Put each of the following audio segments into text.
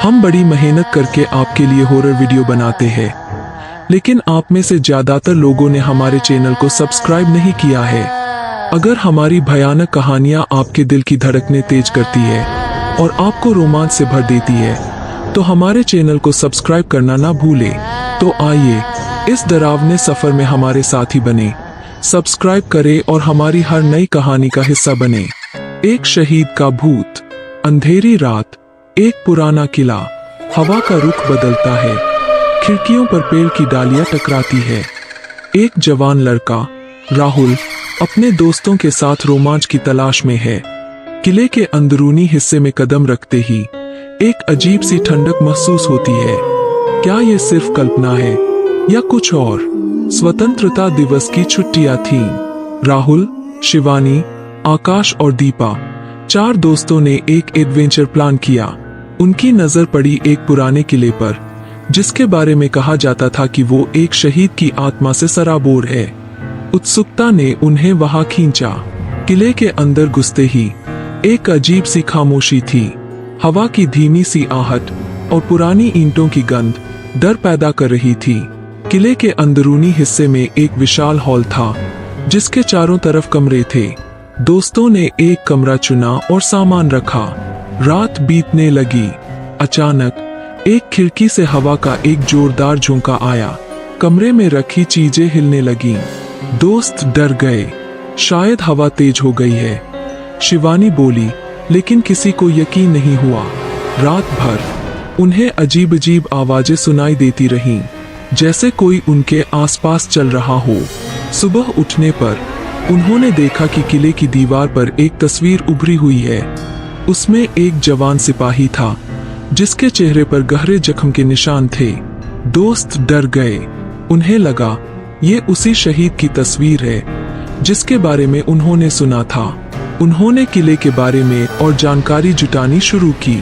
हम बड़ी मेहनत करके आपके लिए हॉरर वीडियो बनाते हैं, लेकिन आप में से ज्यादातर लोगों ने हमारे चैनल को सब्सक्राइब नहीं किया है। अगर हमारी भयानक कहानियां आपके दिल की धड़कनें तेज करती है और आपको रोमांच से भर देती है, तो हमारे चैनल को सब्सक्राइब करना ना भूलें। तो आइए इस डरावने सफर में हमारे साथी बने, सब्सक्राइब करें और हमारी हर नई कहानी का हिस्सा बने। एक शहीद का भूत। अंधेरी रात, एक पुराना किला। हवा का रुख बदलता है, खिड़कियों पर पेड़ की डालियां टकराती है। एक जवान लड़का राहुल अपने दोस्तों के साथ रोमांच की तलाश में है। किले के अंदरूनी हिस्से में कदम रखते ही एक अजीब सी ठंडक महसूस होती है। क्या ये सिर्फ कल्पना है या कुछ और? स्वतंत्रता दिवस की छुट्टियां थीं। राहुल, शिवानी, आकाश और दीपा, 4 दोस्तों ने एक एडवेंचर प्लान किया। उनकी नजर पड़ी एक पुराने किले पर, जिसके बारे में कहा जाता था कि वो एक शहीद की आत्मा से सराबोर है। उत्सुकता ने उन्हें वहां खींचा। किले के अंदर घुसते ही एक अजीब सी खामोशी थी। हवा की धीमी सी आहट और पुरानी ईंटों की गंध डर पैदा कर रही थी। किले के अंदरूनी हिस्से में एक विशाल हॉल था, जिसके चारों तरफ कमरे थे। दोस्तों ने एक कमरा चुना और सामान रखा। रात बीतने लगी। अचानक एक खिड़की से हवा का एक जोरदार झोंका आया। कमरे में रखी चीजें हिलने लगीं। दोस्त डर गए, शायद हवा तेज हो गई है। शिवानी बोली, लेकिन किसी को यकीन नहीं हुआ। रात भर उन्हें अजीब अजीब आवाजें सुनाई देती रहीं, जैसे कोई उनके आसपास चल रहा हो। सुबह उठने पर उन्होंने देखा कि किले की दीवार पर एक तस्वीर उभरी हुई है। उसमें एक जवान सिपाही था, जिसके चेहरे पर गहरे जख्म के निशान थे। दोस्त डर गए। उन्हें लगा ये उसी शहीद की तस्वीर है, जिसके बारे में उन्होंने सुना था। उन्होंने किले के बारे में और जानकारी जुटानी शुरू की।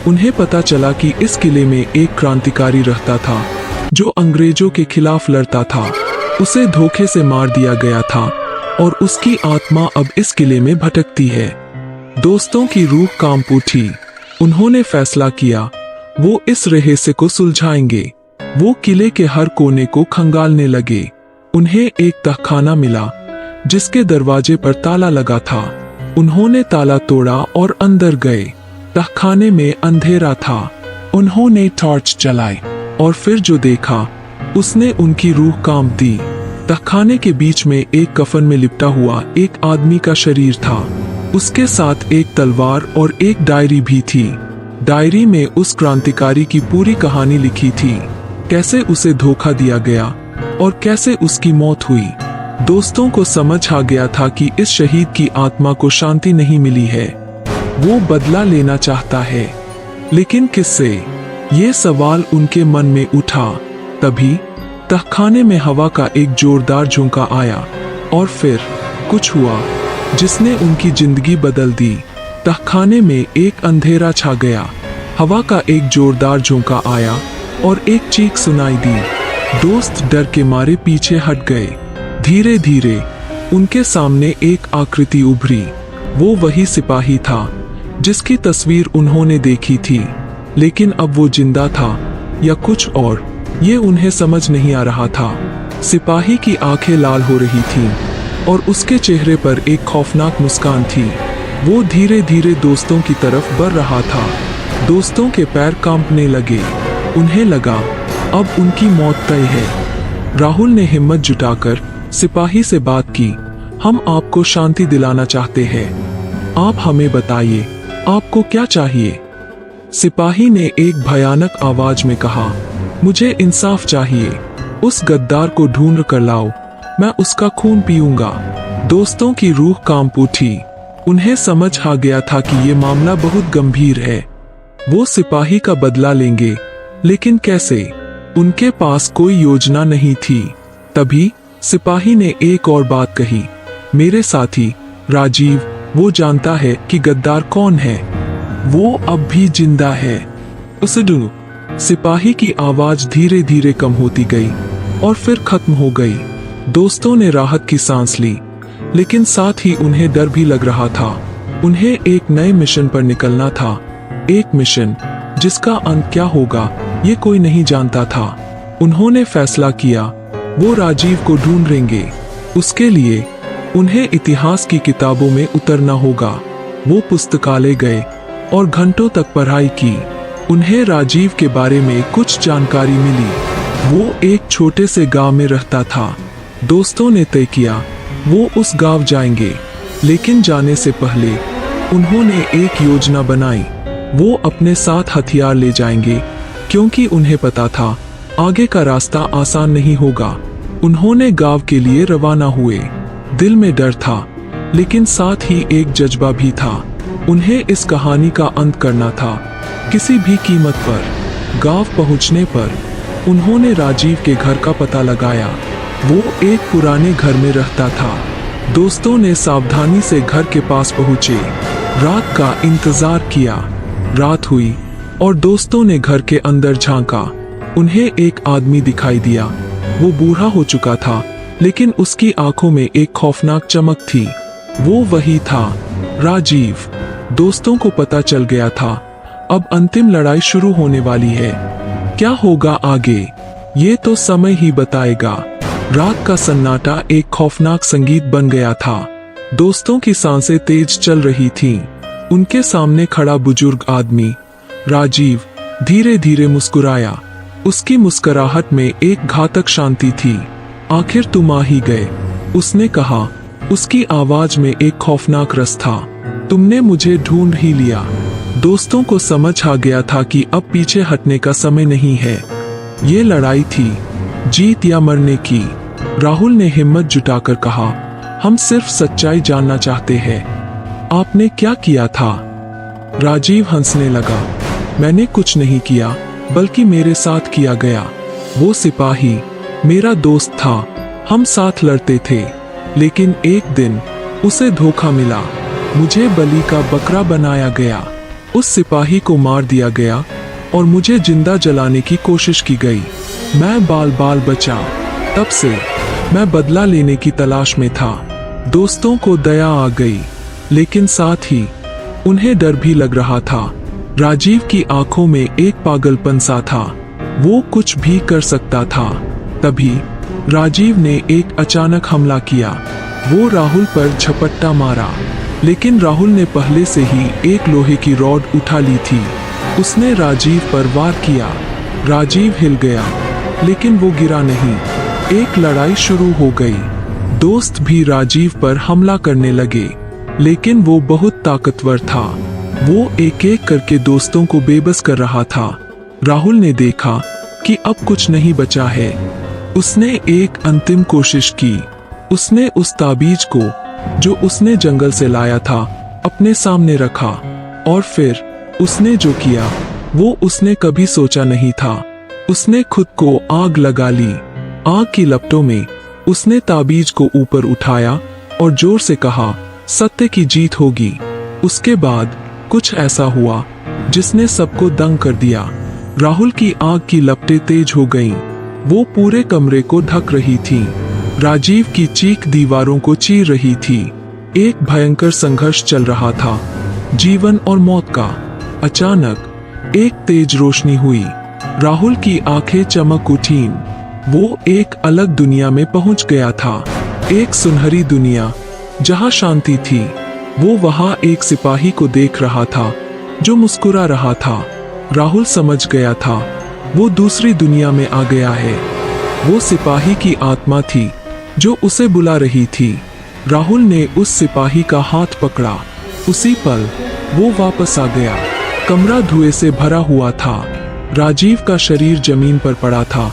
उन्हें पता चला कि इस किले में एक क्रांतिकारी रहता था, जो अंग्रेजों के खिलाफ लड़ता था। उसे धोखे से मार दिया गया था और उसकी आत्मा अब इस किले में भटकती है। दोस्तों की रूह कांप उठी। उन्होंने फैसला किया, वो इस रहस्य को सुलझाएंगे। वो किले के हर कोने को खंगालने लगे। उन्हें एक तहखाना मिला, जिसके दरवाजे पर ताला लगा था। उन्होंने ताला तोड़ा और अंदर गए। तहखाने में अंधेरा था। उन्होंने टॉर्च जलाई और फिर जो देखा, उसने उनकी रूह कांप दी। तहखाने के बीच में एक कफन में लिपटा हुआ एक आदमी का शरीर था। उसके साथ एक तलवार और एक डायरी भी थी। डायरी में उस क्रांतिकारी की पूरी कहानी लिखी थी, कैसे उसे धोखा दिया गया और कैसे उसकी मौत हुई। दोस्तों को समझ आ गया था कि इस शहीद की आत्मा को शांति नहीं मिली है। वो बदला लेना चाहता है, लेकिन किससे? ये सवाल उनके मन में उठा। तभी तहखाने में हवा का एक जोरदार झोंका आया और फिर कुछ हुआ जिसने उनकी जिंदगी बदल दी। तहखाने में एक अंधेरा छा गया। हवा का एक जोरदार झोंका आया और एक चीख सुनाई दी। दोस्त डर के मारे पीछे हट गए। धीरे धीरे उनके सामने एक आकृति उभरी। वो वही सिपाही था, जिसकी तस्वीर उन्होंने देखी थी, लेकिन अब वो जिंदा था या कुछ और, ये उन्हें समझ नहीं आ रहा था। सिपाही की आंखें लाल हो रही थीं और उसके चेहरे पर एक खौफनाक मुस्कान थी। वो धीरे धीरे दोस्तों की तरफ बढ़ रहा था। दोस्तों के पैर कांपने लगे। उन्हें लगा अब उनकी मौत तय है। राहुल ने हिम्मत जुटाकर सिपाही से बात की, हम आपको शांति दिलाना चाहते हैं। आप हमें बताइए, आपको क्या चाहिए? सिपाही ने एक भयानक आवाज में कहा, मुझे इंसाफ चाहिए। उस गद्दार को ढूंढ कर लाओ, मैं उसका खून पीऊंगा। दोस्तों की रूह कांप उठी। उन्हें समझ आ गया था कि ये मामला बहुत गंभीर है। वो सिपाही का बदला लेंगे, लेकिन कैसे? उनके पास कोई योजना नहीं थी। तभी सिपाही ने एक और बात कही, मेरे साथी राजीव, वो जानता है कि गद्दार कौन है। वो अब भी जिंदा है। उसे ढूंढो। सिपाही की आवाज धीरे धीरे कम होती गई और फिर खत्म हो गई। दोस्तों ने राहत की सांस ली, लेकिन साथ ही उन्हें डर भी लग रहा था। उन्हें एक नए मिशन पर निकलना था, एक मिशन जिसका अंत क्या होगा ये कोई नहीं जानता था। उन्होंने फैसला किया वो राजीव को ढूंढेंगे। उसके लिए उन्हें इतिहास की किताबों में उतरना होगा। वो पुस्तकालय गए और घंटों तक पढ़ाई की। उन्हें राजीव के बारे में कुछ जानकारी मिली। वो एक छोटे से गांव में रहता था। दोस्तों ने तय किया वो उस गांव जाएंगे, लेकिन जाने से पहले उन्होंने एक योजना बनाई। वो अपने साथ हथियार ले जाएंगे, क्योंकि उन्हें पता था आगे का रास्ता आसान नहीं होगा। उन्होंने गांव के लिए रवाना हुए। दिल में डर था, लेकिन साथ ही एक जज्बा भी था। उन्हें इस कहानी का अंत करना था, किसी भी कीमत पर। गांव पहुंचने पर उन्होंने राजीव के घर का पता लगाया। वो एक पुराने घर में रहता था। दोस्तों ने सावधानी से घर के पास पहुंचे। रात का इंतजार किया। रात हुई और दोस्तों ने घर के अंदर झांका। उन्हें एक आदमी दिखाई दिया। वो बूढ़ा हो चुका था, लेकिन उसकी आंखों में एक खौफनाक चमक थी। वो वही था, राजीव। दोस्तों को पता चल गया था अब अंतिम लड़ाई शुरू होने वाली है। क्या होगा आगे, ये तो समय ही बताएगा। रात का सन्नाटा एक खौफनाक संगीत बन गया था। दोस्तों की सांसें तेज चल रही थीं। उनके सामने खड़ा बुजुर्ग आदमी राजीव धीरे धीरे मुस्कुराया। उसकी मुस्कुराहट में एक घातक शांति थी। आखिर तुम आ ही गए, उसने कहा। उसकी आवाज में एक खौफनाक रस था। तुमने मुझे ढूंढ ही लिया। दोस्तों को समझ आ गया था कि अब पीछे हटने का समय नहीं है। ये लड़ाई थी जीत या मरने की। राहुल ने हिम्मत जुटाकर कहा, हम सिर्फ सच्चाई जानना चाहते हैं। आपने क्या किया था? राजीव हंसने लगा। मैंने कुछ नहीं किया, बल्कि मेरे साथ किया गया। वो सिपाही मेरा दोस्त था। हम साथ लड़ते थे, लेकिन एक दिन उसे धोखा मिला। मुझे बलि का बकरा बनाया गया। उस सिपाही को मार दिया गया और मुझे जिंदा जलाने की कोशिश की गई। मैं बाल बाल बचा। तब से मैं बदला लेने की तलाश में था। दोस्तों को दया आ गई, लेकिन साथ ही उन्हें डर भी लग रहा था। राजीव की आंखों में एक पागलपन सा था। वो कुछ भी कर सकता था। तभी राजीव ने एक अचानक हमला किया। वो राहुल पर झपट्टा मारा, लेकिन राहुल ने पहले से ही एक लोहे की रॉड उठा ली थी। उसने राजीव पर वार किया। राजीव हिल गया, लेकिन वो गिरा नहीं। एक लड़ाई शुरू हो गई। दोस्त भी राजीव पर हमला करने लगे, लेकिन वो बहुत ताकतवर था। वो एक एक करके दोस्तों को बेबस कर रहा था। राहुल ने देखा कि अब कुछ नहीं बचा है। उसने एक अंतिम कोशिश की। उसने उस ताबीज को जो उसने जंगल से लाया था अपने सामने रखा, और फिर उसने जो किया वो उसने कभी सोचा नहीं था। उसने खुद को आग लगा ली। आग की लपटों में उसने ताबीज को ऊपर उठाया और जोर से कहा, सत्य की जीत होगी। उसके बाद कुछ ऐसा हुआ जिसने सबको दंग कर दिया। राहुल की आग की लपटें तेज हो गईं। वो पूरे कमरे को ढक रही थी। राजीव की चीख दीवारों को चीर रही थी। एक भयंकर संघर्ष चल रहा था, जीवन और मौत का। अचानक एक तेज रोशनी हुई। राहुल की आंखें चमक उठीं। वो एक अलग दुनिया में पहुंच गया था, एक सुनहरी दुनिया जहां शांति थी। वो वहां एक सिपाही को देख रहा था जो मुस्कुरा रहा था। राहुल समझ गया था वो दूसरी दुनिया में आ गया है। वो सिपाही की आत्मा थी जो उसे बुला रही थी। राहुल ने उस सिपाही का हाथ पकड़ा। उसी पल वो वापस आ गया। कमरा धुएं से भरा हुआ था। राजीव का शरीर जमीन पर पड़ा था।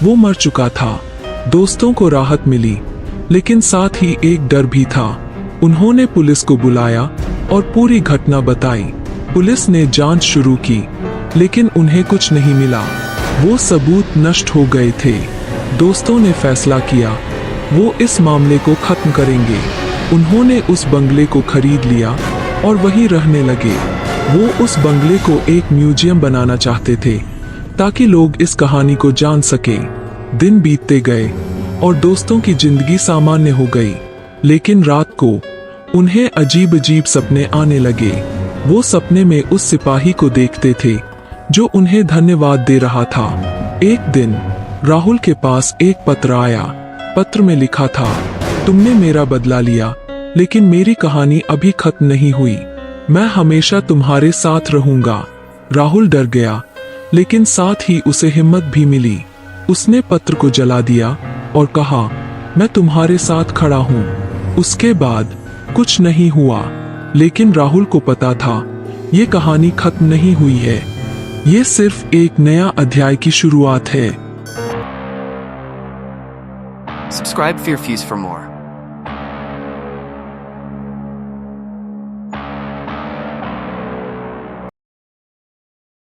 वो मर चुका था। दोस्तों को राहत मिली, लेकिन साथ ही एक डर भी था। उन्होंने पुलिस को बुलाया और पूरी घटना बताई। पुलिस ने जांच शुरू की, लेकिन उन्हें कुछ नहीं मिला। वो सबूत नष्ट हो गए थे। दोस्तों ने फैसला किया वो इस मामले को खत्म करेंगे। उन्होंने उस बंगले को खरीद लिया और वहीं रहने लगे। वो उस बंगले को एक म्यूजियम बनाना चाहते थे, ताकि लोग इस कहानी को जान सके। दिन बीतते गए और दोस्तों की जिंदगी सामान्य हो गई, लेकिन रात को उन्हें अजीब अजीब सपने आने लगे। वो सपने में उस सिपाही को देखते थे जो उन्हें धन्यवाद दे रहा था। एक दिन राहुल के पास एक पत्र आया। पत्र में लिखा था, तुमने मेरा बदला लिया, लेकिन मेरी कहानी अभी खत्म नहीं हुई। मैं हमेशा तुम्हारे साथ रहूंगा। राहुल डर गया, लेकिन साथ ही उसे हिम्मत भी मिली। उसने पत्र को जला दिया और कहा, मैं तुम्हारे साथ खड़ा हूँ। उसके बाद कुछ नहीं हुआ, लेकिन राहुल को पता था ये कहानी खत्म नहीं हुई है। ये सिर्फ एक नया अध्याय की शुरुआत है। Subscribe Fear Fuse for more.